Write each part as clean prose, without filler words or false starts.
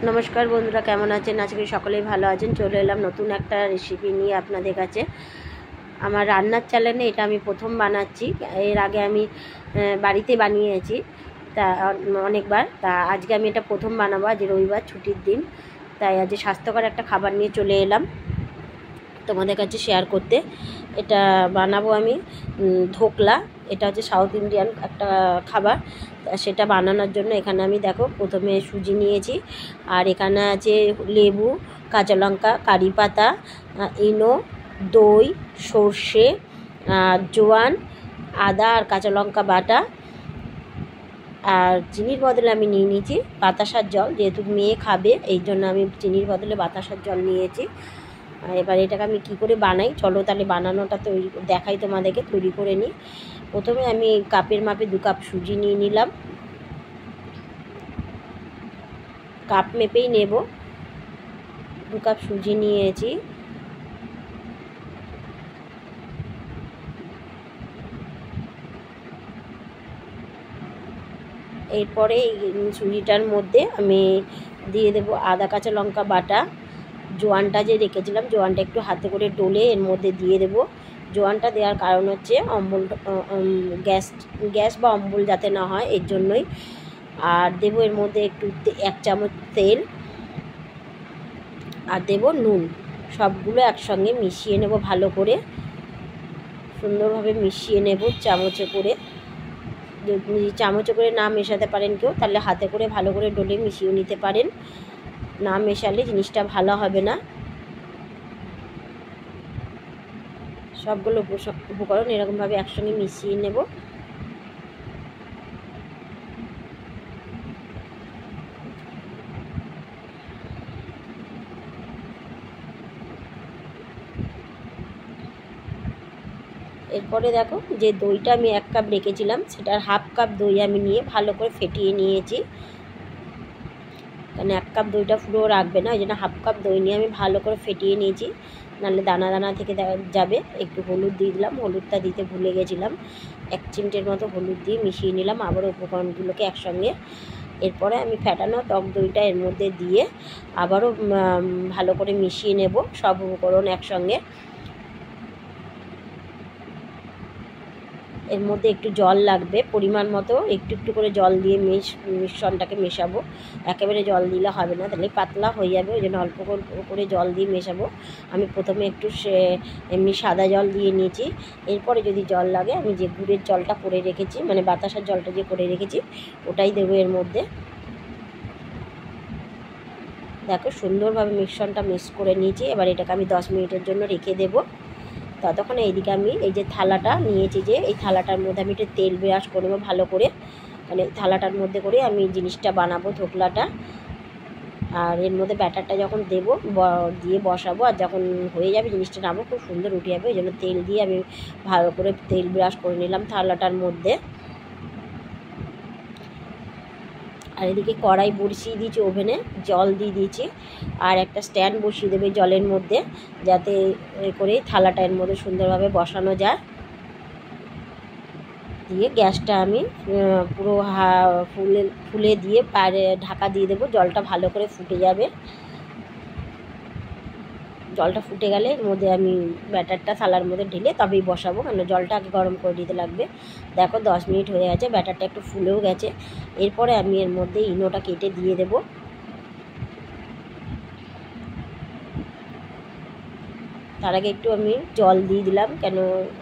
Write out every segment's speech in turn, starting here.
নমস্কার বন্ধুরা, কেমন আছেন? আজকে সকলেই ভালো আছেন। চলে এলাম নতুন একটা রেসিপি নিয়ে আপনাদের কাছে। আমার রান্নার চ্যানেলে এটা আমি প্রথম বানাচ্ছি। এর আগে আমি বাড়িতে বানিয়েছি তা অনেকবার। তা আজকে আমি এটা প্রথম বানাবো। আজ রবিবার, ছুটির দিন, তাই আজ স্বাস্থ্যকর একটা খাবার নিয়ে চলে এলাম তোমাদের কাছে শেয়ার করতে। এটা বানাবো আমি ধোকলা। এটা হচ্ছে সাউথ ইন্ডিয়ান একটা খাবার। সেটা বানানোর জন্য এখানে আমি দেখো প্রথমে সুজি নিয়েছি, আর এখানে আছে লেবু, কাঁচা লঙ্কা, কারি পাতা, ইনো, দই, সর্ষে, জোয়ান, আদা আর কাঁচা লঙ্কা বাটা। আর চিনির বদলে আমি নিয়ে নিয়েছি বাতাসার জল, যেহেতু মেয়ে খাবে এই জন্য আমি চিনির বদলে বাতাসার জল নিয়েছি। এবার এটাকে আমি কী করে বানাই চলো তাহলে বানানোটা তৈরি দেখাই তোমাদেরকে। তৈরি করে নিই। প্রথমে আমি কাপের মাপে 2 কাপ সুজি নিয়ে নিলাম। কাপ মেপেই নেব। 2 কাপ সুজি নিয়েছি। এরপরে সুজিটার মধ্যে আমি দিয়ে দেব আদা কাঁচা লঙ্কা বাটা। জোয়ানটা যে রেখেছিলাম, জোয়ানটা একটু হাতে করে ডলে এর মধ্যে দিয়ে দেব। জোয়ানটা দেওয়ার কারণ হচ্ছে অম্বল, গ্যাস বা অম্বল যাতে না হয় এর জন্যই। আর দেবো এর মধ্যে একটু 1 চামচ তেল, আর দেব নুন। সবগুলো একসঙ্গে মিশিয়ে নেব ভালো করে, সুন্দরভাবে মিশিয়ে নেব চামচে করে। যদি চামচে করে না মেশাতে পারেন কেউ, তাহলে হাতে করে ভালো করে ডলে মিশিয়ে নিতে পারেন। না মেশালে জিনিসটা ভালো হবে না। সবগুলো উপকরণ এরকমভাবে একসঙ্গে মিশিয়ে নেব। এরপরে দেখো যে দইটা আমি 1 কাপ রেখেছিলাম, সেটার হাফ কাপ দই আমি নিয়ে ভালো করে ফেটিয়ে নিয়েছি। কারণ 1 কাপ দইটা পুরো রাখবে না, ওই জন্য হাফ কাপ দই নিয়ে আমি ভালো করে ফেটিয়ে নিয়েছি, নাহলে দানা দানা থেকে যাবে। একটু হলুদ দিয়ে দিলাম, হলুদটা দিতে ভুলে গেছিলাম। 1 চিমটের মতো হলুদ দিয়ে মিশিয়ে নিলাম আবারও উপকরণগুলোকে একসঙ্গে। এরপরে আমি ফেটানো টক দইটা এর মধ্যে দিয়ে আবারও ভালো করে মিশিয়ে নেব সব উপকরণ একসঙ্গে। এর মধ্যে একটু জল লাগবে পরিমাণ মতো, একটু একটু করে জল দিয়ে মিশ্রণটাকে মেশাবো। একেবারে জল দিলে হবে না, তাহলে পাতলা হয়ে যাবে, ওই জন্য অল্প করে জল দিয়ে মেশাবো। আমি প্রথমে একটু এমনি সাদা জল দিয়ে নিয়েছি। এরপরে যদি জল লাগে আমি যে গুড়ের জলটা করে রেখেছি, মানে বাতাসার জলটা যে করে রেখেছি ওটাই দেবো এর মধ্যে। দেখো সুন্দরভাবে মিশ্রণটা মিক্স করে নিয়েছি। এবার এটাকে আমি 10 মিনিটের জন্য রেখে দেবো। ততক্ষণ এইদিকে আমি এই যে থালাটা নিয়েছি, যে এই থালাটার মধ্যে আমি একটু তেল ব্রাশ করে নেবো ভালো করে। মানে থালাটার মধ্যে করে আমি জিনিসটা বানাবো ধোকলাটা। আর এর মধ্যে ব্যাটারটা যখন দেবো দিয়ে বসাবো, আর যখন হয়ে যাবে জিনিসটা নামবো খুব সুন্দর উঠে যাবে। ওই জন্য তেল দিয়ে আমি ভালো করে তেল ব্রাশ করে নিলাম থালাটার মধ্যে। আর এদিকে কড়াই বসিয়ে দিয়েছি, ওভেনে জল দিয়ে দিয়েছি, আর একটা স্ট্যান্ড বসিয়ে দেবে জলের মধ্যে, যাতে করে থালাটা এর মধ্যে সুন্দরভাবে বসানো যায়। দিয়ে গ্যাসটা আমি পুরো ফুলে দিয়ে বাইরে ঢাকা দিয়ে দেবো। জলটা ভালো করে ফুটে যাবে। জলটা ফুটে গেলে এর মধ্যে আমি ব্যাটারটা থালার মধ্যে ঢেলে তবেই বসাবো, কারণ জলটা আগে গরম করে দিতে লাগবে। দেখো 10 মিনিট হয়ে গেছে, ব্যাটারটা একটু ফুলেও গেছে। এরপরে আমি এর মধ্যে ইনোটা কেটে দিয়ে দেবো। তার আগে একটু আমি জল দিয়ে দিলাম, কেন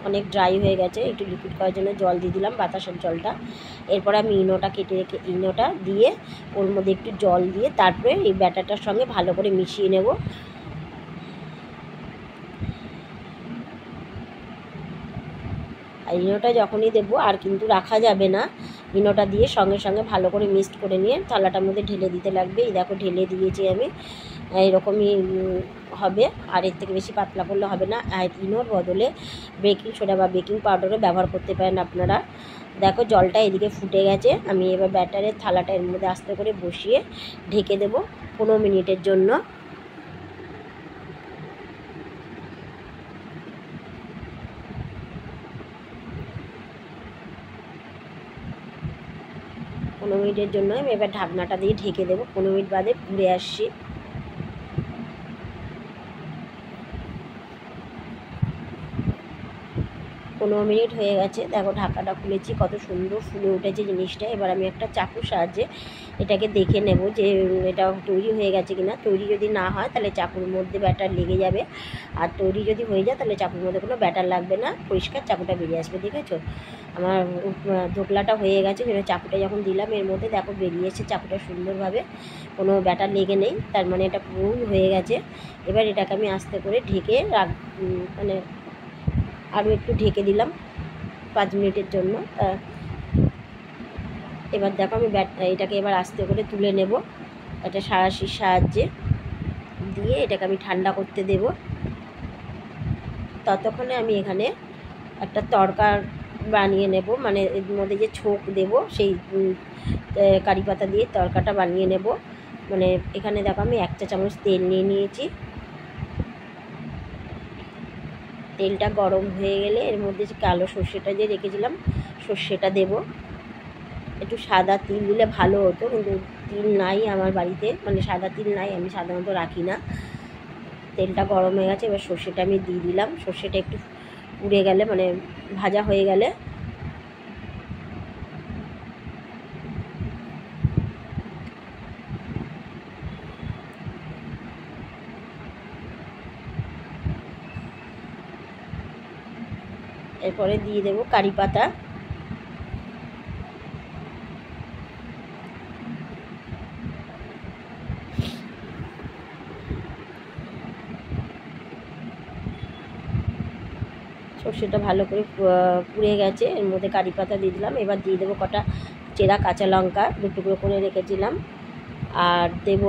অনেক ড্রাই হয়ে গেছে, একটু লিকুইড করার জন্য জল দিয়ে দিলাম, বাতাসার জলটা। এরপরে আমি ইনোটা কেটে রেখে ইনোটা দিয়ে ওর মধ্যে একটু জল দিয়ে তারপরে এই ব্যাটারটার সঙ্গে ভালো করে মিশিয়ে নেব। আর ইনোটা যখনই দেবো আর কিন্তু রাখা যাবে না, ইনোটা দিয়ে সঙ্গে সঙ্গে ভালো করে মিক্সড করে নিয়ে থালাটার মধ্যে ঢেলে দিতে লাগবে। এই দেখো ঢেলে দিয়েছি আমি, এরকমই হবে। আর এর থেকে বেশি পাতলা করলে হবে না। আর ইনোর বদলে বেকিং সোডা বা বেকিং পাউডারও ব্যবহার করতে পারেন আপনারা। দেখো জলটা এদিকে ফুটে গেছে। আমি এবার ব্যাটারের থালাটা এর মধ্যে আস্তে করে বসিয়ে ঢেকে দেবো 15 মিনিটের জন্য। 15 মিনিটের জন্য। আমি এবার ঢাকনাটা দিয়ে ঢেকে দেবো। 15 মিনিট বাদে ঘুরে আসছি। 15 মিনিট হয়ে গেছে। দেখো ঢাকাটা খুলেছি, কত সুন্দর ফুলে উঠেছে জিনিসটা। এবার আমি একটা চাকুর সাহায্যে এটাকে দেখে নেব যে এটা তৈরি হয়ে গেছে কিনা। তৈরি যদি না হয় তাহলে চাকুর মধ্যে ব্যাটার লেগে যাবে, আর তৈরি যদি হয়ে যায় তাহলে চাকুর মধ্যে কোনো ব্যাটার লাগবে না, পরিষ্কার চাকুটা বেরিয়ে আসবে। দেখেছো আমার ধোকলাটা হয়ে গেছে। চাকুটা যখন দিলাম এর মধ্যে দেখো বেরিয়ে এসে চাকুটা সুন্দরভাবে, কোনো ব্যাটার লেগে নেই, তার মানে এটা পুরোই হয়ে গেছে। এবার এটাকে আমি আস্তে করে ঢেকে মানে আরও একটু ঢেকে দিলাম 5 মিনিটের জন্য। এবার দেখো আমি এটাকে এবার আস্তে করে তুলে নেব একটা সাঁড়াশির সাহায্যে, দিয়ে এটাকে আমি ঠান্ডা করতে দেব। ততক্ষণে আমি এখানে একটা তড়কা বানিয়ে নেব, মানে এর মধ্যে যে ছোক দেব সেই কারি পাতা দিয়ে তড়কাটা বানিয়ে নেব। মানে এখানে দেখো আমি 1 চা চামচ তেল নিয়ে নিয়েছি। তেলটা গরম হয়ে গেলে এর মধ্যে যে কালো সর্ষেটা যে রেখেছিলাম সর্ষেটা দেব। একটু সাদা তিল দিলে ভালো হতো, কিন্তু তিল নাই আমার বাড়িতে, মানে সাদা তিল নাই, আমি সাধারণত রাখি না। তেলটা গরম হয়ে গেছে, এবার সর্ষেটা আমি দিয়ে দিলাম। সর্ষেটা একটু পুড়ে গেলে, মানে ভাজা হয়ে গেলে এরপরে দিয়ে দেব কারি পাতা। সর্ষেটা ভালো করে পুড়ে গেছে, এর মধ্যে কারি পাতা দিয়ে দিলাম। এবার দিয়ে দেবো কটা চেরা কাঁচা লঙ্কা 2 টুকরো করে রেখেছিলাম, আর দেব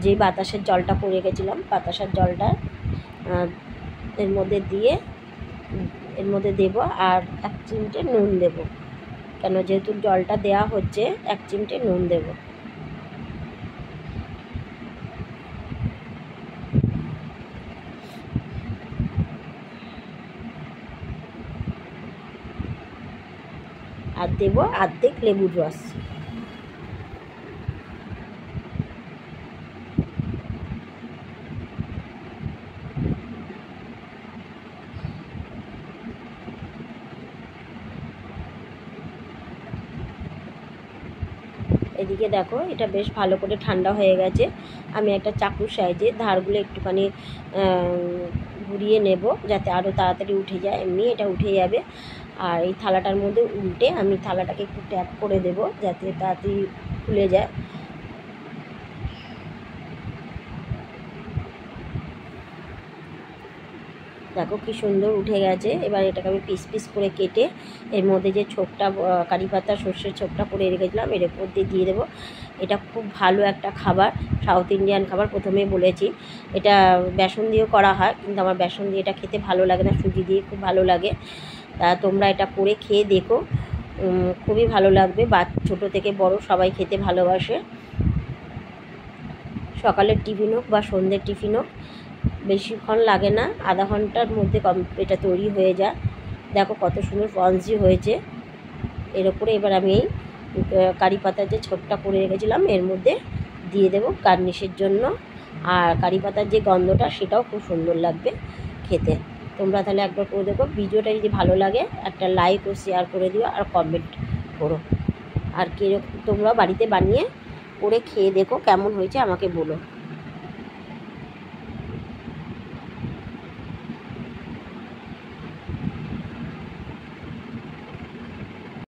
যে বাতাসের জলটা করে রেখেছিলাম, বাতাসার জলটা এর মধ্যে দিয়ে এর মধ্যে দেব, আর 1 চিমটে নুন দেব, কেন যেহেতু জলটা দেওয়া হচ্ছে 1 চিমটে নুন দেব। আর দেব অর্ধেক লেবুর রস। এদিকে দেখো এটা বেশ ভালো করে ঠান্ডা হয়ে গেছে। আমি একটা চাকুর সাহায্যে ধারগুলো একটুখানি ঘুরিয়ে নেব যাতে আরও তাড়াতাড়ি উঠে যায়। এমনি এটা উঠে যাবে। আর এই থালাটার মধ্যে উল্টে আমি থালাটাকে একটু ট্যাপ করে দেব যাতে তাড়াতাড়ি খুলে যায়। দেখো কি সুন্দর উঠে গেছে। এবার এটাকে আমি পিস পিস করে কেটে এর মধ্যে যে ছোকটা কারি পাতা সর্ষের ছোকটা করে রেখেছিলাম এর উপর দিয়ে দেবো। এটা খুব ভালো একটা খাবার, সাউথ ইন্ডিয়ান খাবার। প্রথমেই বলেছি এটা বেসন দিয়েও করা হয়, কিন্তু আমার বেসন দিয়ে এটা খেতে ভালো লাগে না, সুজি দিয়ে খুব ভালো লাগে। তা তোমরা এটা করে খেয়ে দেখো, খুবই ভালো লাগবে। ছোটো থেকে বড় সবাই খেতে ভালোবাসে। সকালের টিফিন হোক বা সন্ধ্যের টিফিন হোক, বেশিক্ষণ লাগে না, আধা ঘন্টার মধ্যে এটা তৈরি হয়ে যায়। দেখো কত সুন্দর স্পঞ্জি হয়েছে। এর ওপরে এবার আমি এই কারি পাতার যে ছোটটা করে রেখেছিলাম এর মধ্যে দিয়ে দেবো গার্নিশের জন্য। আর কারি পাতার যে গন্ধটা সেটাও খুব সুন্দর লাগবে খেতে। তোমরা তাহলে একবার করে দেখো। ভিডিওটা যদি ভালো লাগে একটা লাইক ও শেয়ার করে দিও, আর কমেন্ট করো। আর কিরকম তোমরা বাড়িতে বানিয়ে করে খেয়ে দেখো কেমন হয়েছে আমাকে বলো।